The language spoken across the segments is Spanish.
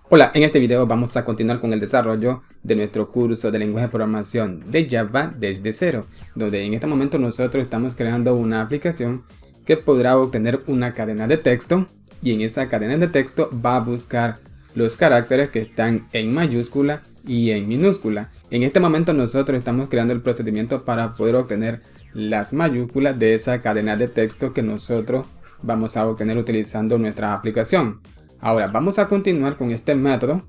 Hola, en este video vamos a continuar con el desarrollo de nuestro curso de lenguaje de programación de Java desde cero, donde en este momento nosotros estamos creando una aplicación que podrá obtener una cadena de texto y en esa cadena de texto va a buscar los caracteres que están en mayúscula y en minúscula. En este momento nosotros estamos creando el procedimiento para poder obtener las mayúsculas de esa cadena de texto que nosotros vamos a obtener utilizando nuestra aplicación. Ahora vamos a continuar con este método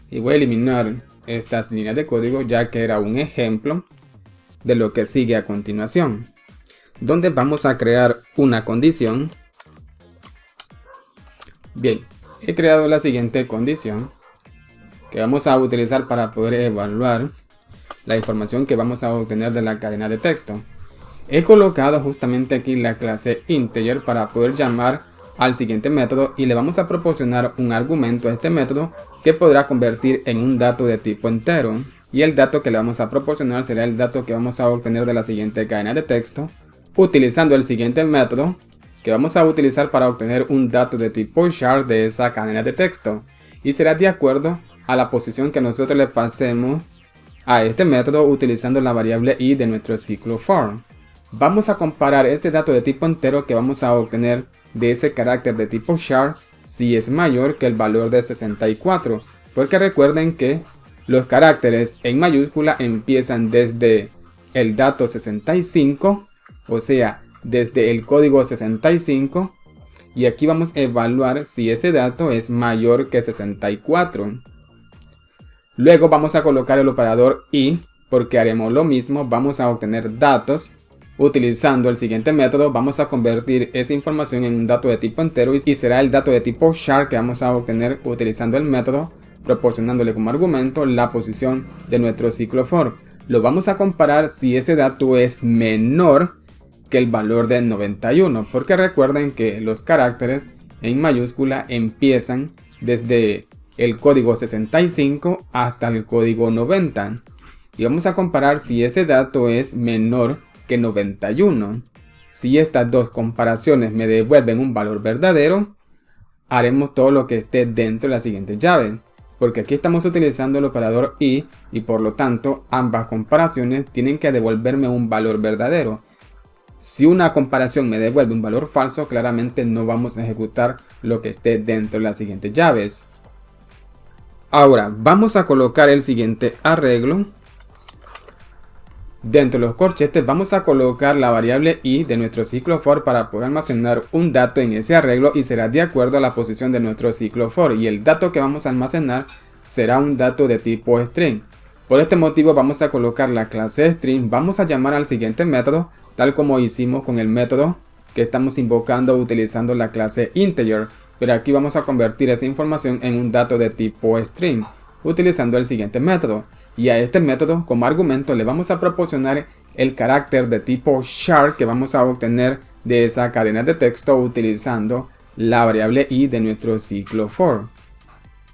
y voy a eliminar estas líneas de código ya que era un ejemplo de lo que sigue a continuación, donde vamos a crear una condición. Bien, he creado la siguiente condición que vamos a utilizar para poder evaluar la información que vamos a obtener de la cadena de texto. He colocado justamente aquí la clase integer para poder llamar al siguiente método y le vamos a proporcionar un argumento a este método que podrá convertir en un dato de tipo entero, y el dato que le vamos a proporcionar será el dato que vamos a obtener de la siguiente cadena de texto utilizando el siguiente método que vamos a utilizar para obtener un dato de tipo char de esa cadena de texto, y será de acuerdo a la posición que nosotros le pasemos a este método utilizando la variable i de nuestro ciclo for. Vamos a comparar ese dato de tipo entero que vamos a obtener de ese carácter de tipo char si es mayor que el valor de 64, porque recuerden que los caracteres en mayúscula empiezan desde el dato 65, o sea, desde el código 65, y aquí vamos a evaluar si ese dato es mayor que 64. Luego vamos a colocar el operador i, porque haremos lo mismo, vamos a obtener datos. Utilizando el siguiente método vamos a convertir esa información en un dato de tipo entero y será el dato de tipo char que vamos a obtener utilizando el método, proporcionándole como argumento la posición de nuestro ciclo for. Lo vamos a comparar si ese dato es menor que el valor de 91, porque recuerden que los caracteres en mayúscula empiezan desde el código 65 hasta el código 90, y vamos a comparar si ese dato es menor que 91. Si estas dos comparaciones me devuelven un valor verdadero, haremos todo lo que esté dentro de la siguiente llave, porque aquí estamos utilizando el operador i y por lo tanto ambas comparaciones tienen que devolverme un valor verdadero. Si una comparación me devuelve un valor falso, claramente no vamos a ejecutar lo que esté dentro de las siguientes llaves. Ahora vamos a colocar el siguiente arreglo. Dentro de los corchetes vamos a colocar la variable i de nuestro ciclo for para poder almacenar un dato en ese arreglo y será de acuerdo a la posición de nuestro ciclo for, y el dato que vamos a almacenar será un dato de tipo string. Por este motivo vamos a colocar la clase string, vamos a llamar al siguiente método tal como hicimos con el método que estamos invocando utilizando la clase integer, pero aquí vamos a convertir esa información en un dato de tipo string utilizando el siguiente método. Y a este método como argumento le vamos a proporcionar el carácter de tipo char que vamos a obtener de esa cadena de texto utilizando la variable i de nuestro ciclo for.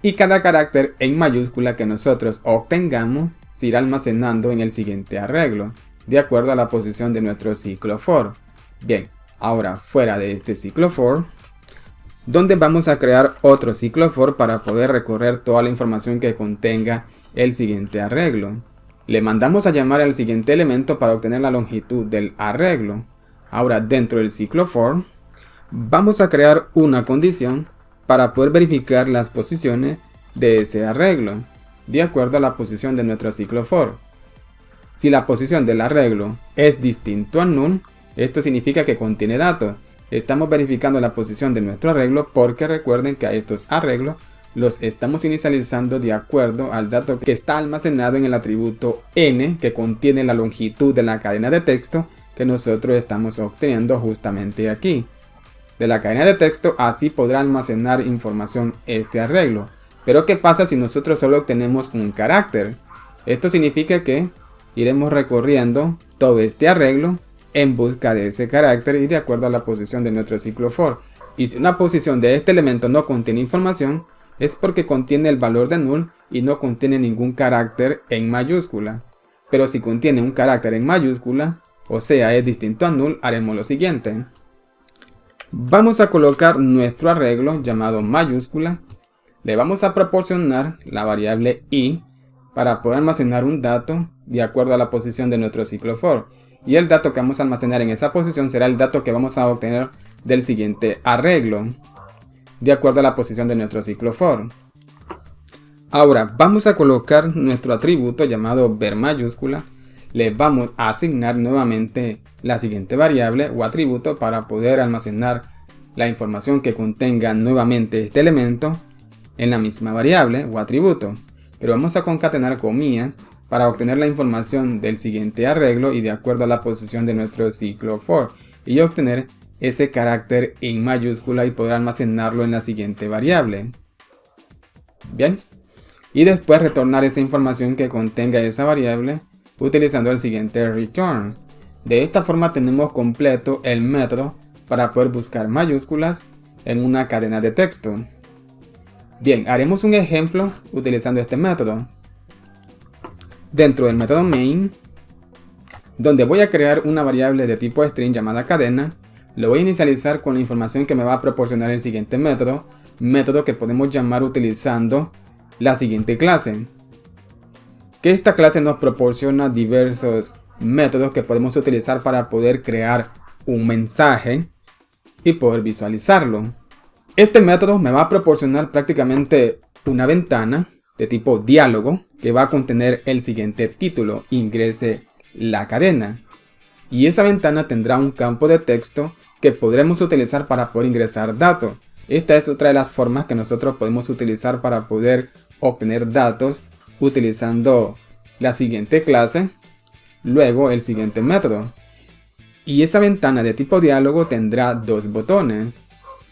Y cada carácter en mayúscula que nosotros obtengamos se irá almacenando en el siguiente arreglo, de acuerdo a la posición de nuestro ciclo for. Bien, ahora fuera de este ciclo for, donde vamos a crear otro ciclo for para poder recorrer toda la información que contenga el siguiente arreglo. Le mandamos a llamar al siguiente elemento para obtener la longitud del arreglo. Ahora dentro del ciclo for vamos a crear una condición para poder verificar las posiciones de ese arreglo de acuerdo a la posición de nuestro ciclo for. Si la posición del arreglo es distinto a null, esto significa que contiene datos. Estamos verificando la posición de nuestro arreglo porque recuerden que a estos arreglos los estamos inicializando de acuerdo al dato que está almacenado en el atributo n que contiene la longitud de la cadena de texto que nosotros estamos obteniendo justamente aquí. De la cadena de texto así podrá almacenar información este arreglo. Pero ¿qué pasa si nosotros solo obtenemos un carácter? Esto significa que iremos recorriendo todo este arreglo en busca de ese carácter y de acuerdo a la posición de nuestro ciclo for. Y si una posición de este elemento no contiene información, es porque contiene el valor de null y no contiene ningún carácter en mayúscula. Pero si contiene un carácter en mayúscula, o sea es distinto a null, haremos lo siguiente. Vamos a colocar nuestro arreglo llamado mayúscula le vamos a proporcionar la variable i para poder almacenar un dato de acuerdo a la posición de nuestro ciclo for. Y el dato que vamos a almacenar en esa posición será el dato que vamos a obtener del siguiente arreglo, de acuerdo a la posición de nuestro ciclo for. Ahora vamos a colocar nuestro atributo llamado ver mayúscula. Le vamos a asignar nuevamente la siguiente variable o atributo para poder almacenar la información que contenga nuevamente este elemento en la misma variable o atributo. Pero vamos a concatenar comillas para obtener la información del siguiente arreglo y de acuerdo a la posición de nuestro ciclo for, y obtener ese carácter en mayúscula y poder almacenarlo en la siguiente variable. Bien, y después retornar esa información que contenga esa variable utilizando el siguiente return. De esta forma tenemos completo el método para poder buscar mayúsculas en una cadena de texto. Bien, haremos un ejemplo utilizando este método. Dentro del método main, donde voy a crear una variable de tipo string llamada cadena, lo voy a inicializar con la información que me va a proporcionar el siguiente método que podemos llamar utilizando la siguiente clase. Que esta clase nos proporciona diversos métodos que podemos utilizar para poder crear un mensaje y poder visualizarlo. Este método me va a proporcionar prácticamente una ventana de tipo diálogo que va a contener el siguiente título: ingrese la cadena. Y esa ventana tendrá un campo de texto que podremos utilizar para poder ingresar datos. Esta es otra de las formas que nosotros podemos utilizar para poder obtener datos utilizando la siguiente clase, luego el siguiente método. Y esa ventana de tipo diálogo tendrá dos botones.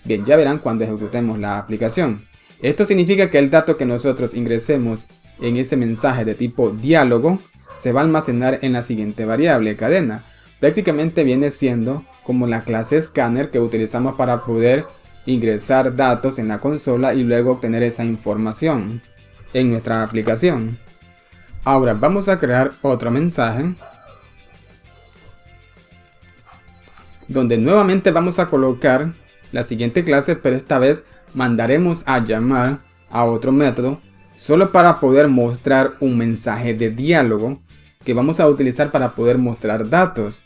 Bien, ya verán cuando ejecutemos la aplicación. Esto significa que el dato que nosotros ingresemos en ese mensaje de tipo diálogo se va a almacenar en la siguiente variable, cadena. Prácticamente viene siendo como la clase scanner que utilizamos para poder ingresar datos en la consola y luego obtener esa información en nuestra aplicación. Ahora vamos a crear otro mensaje donde nuevamente vamos a colocar la siguiente clase, pero esta vez mandaremos a llamar a otro método solo para poder mostrar un mensaje de diálogo que vamos a utilizar para poder mostrar datos.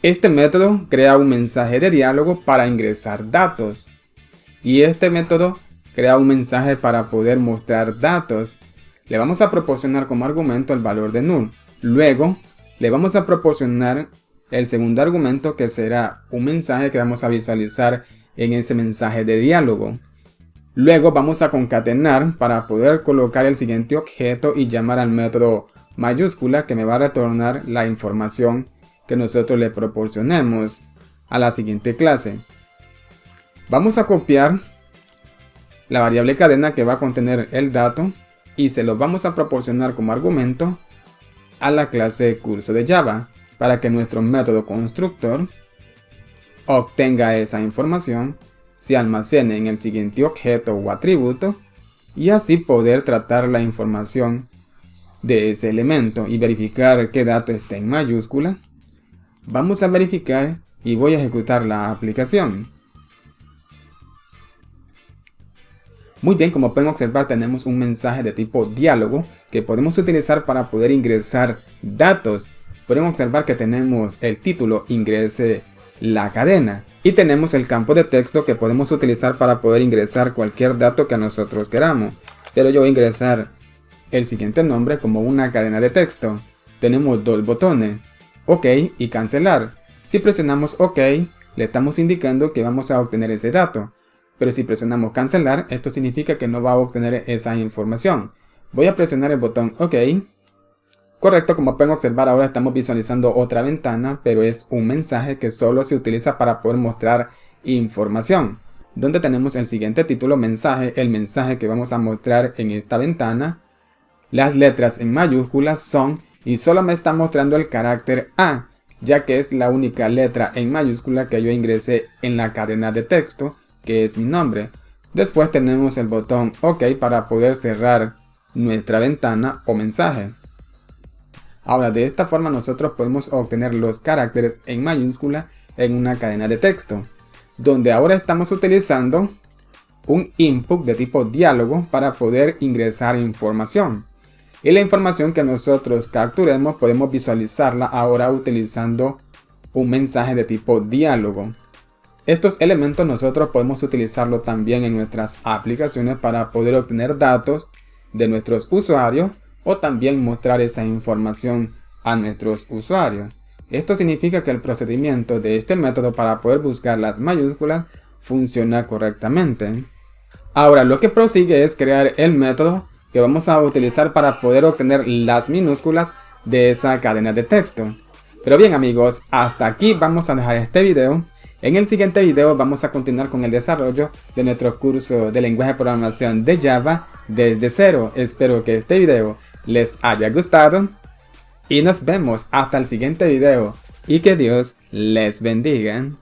Este método crea un mensaje de diálogo para ingresar datos y este método crea un mensaje para poder mostrar datos. Le vamos a proporcionar como argumento el valor de null. Luego le vamos a proporcionar el segundo argumento, que será un mensaje que vamos a visualizar en ese mensaje de diálogo. Luego vamos a concatenar para poder colocar el siguiente objeto y llamar al método mayúscula, que me va a retornar la información que nosotros le proporcionemos a la siguiente clase. Vamos a copiar la variable cadena que va a contener el dato y se lo vamos a proporcionar como argumento a la clase curso de Java, para que nuestro método constructor obtenga esa información, se almacene en el siguiente objeto o atributo y así poder tratar la información de ese elemento y verificar qué dato está en mayúscula. Vamos a verificar y voy a ejecutar la aplicación. Muy bien, como pueden observar, tenemos un mensaje de tipo diálogo que podemos utilizar para poder ingresar datos. Pueden observar que tenemos el título ingrese la cadena y tenemos el campo de texto que podemos utilizar para poder ingresar cualquier dato que nosotros queramos. Pero yo voy a ingresar el siguiente nombre como una cadena de texto. Tenemos dos botones, OK y cancelar. Si presionamos OK, le estamos indicando que vamos a obtener ese dato. Pero si presionamos cancelar, esto significa que no va a obtener esa información. Voy a presionar el botón OK. Correcto, como pueden observar, ahora estamos visualizando otra ventana, pero es un mensaje que solo se utiliza para poder mostrar información. Donde tenemos el siguiente título, mensaje, el mensaje que vamos a mostrar en esta ventana. Las letras en mayúsculas son, y solo me está mostrando el carácter A, ya que es la única letra en mayúscula que yo ingresé en la cadena de texto, que es mi nombre. Después tenemos el botón OK para poder cerrar nuestra ventana o mensaje. Ahora, de esta forma nosotros podemos obtener los caracteres en mayúscula en una cadena de texto, donde ahora estamos utilizando un input de tipo diálogo para poder ingresar información. Y la información que nosotros capturemos podemos visualizarla ahora utilizando un mensaje de tipo diálogo. Estos elementos nosotros podemos utilizarlo también en nuestras aplicaciones para poder obtener datos de nuestros usuarios o también mostrar esa información a nuestros usuarios. Esto significa que el procedimiento de este método para poder buscar las mayúsculas funciona correctamente. Ahora lo que prosigue es crear el método que vamos a utilizar para poder obtener las minúsculas de esa cadena de texto. Pero bien amigos, hasta aquí vamos a dejar este video. En el siguiente video vamos a continuar con el desarrollo de nuestro curso de lenguaje de programación de Java desde cero. Espero que este video les haya gustado y nos vemos hasta el siguiente video y que Dios les bendiga.